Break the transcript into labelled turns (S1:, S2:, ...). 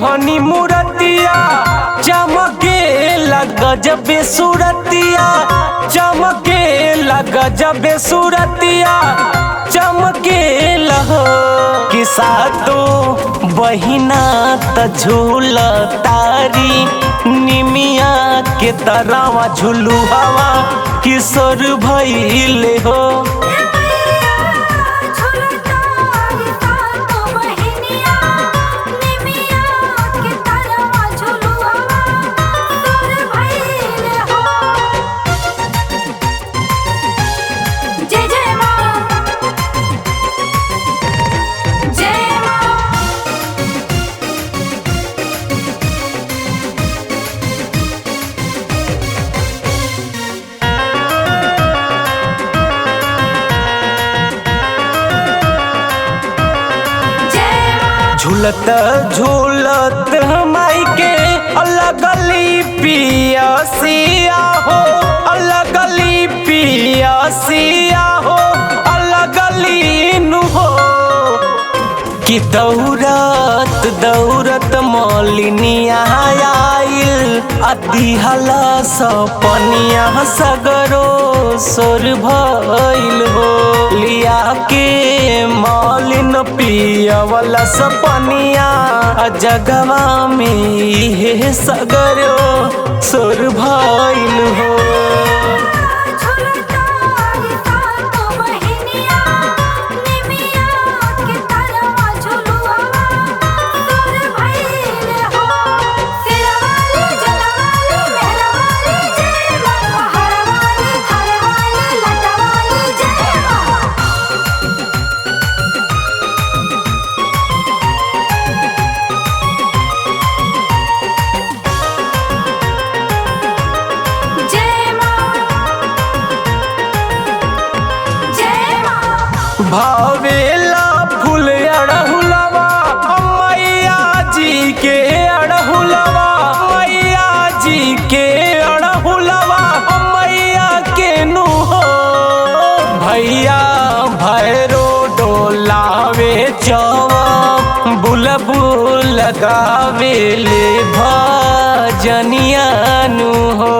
S1: मोहनी मूरतिया चमके गजबे सूरतिया, चमके गजबे सूरतिया चमके लहो कि सातो बहिना त झूल तारी निमिया के तरवा झूलू हवा किशोर भइले हो। झूलत झूलत माई के लगली पियसिया हो, लगली पियसिया हो, लगली नु हो कि दौड़त दौड़त मौलिनिया आइल अतिहला सपनिया सगरो सोर भइल हो। लिया के मौलिन पियवला सपनिया जगवा में हे सगरो सोर भइल हो। भावेला फूल अड़हुलवा मैया जी के अड़हुलवा, मैया जी के अड़हुलवा मैया के नु हो। भैया भैरो डोलावे चवा बुलबुल गावे ले भजनिया नु हो।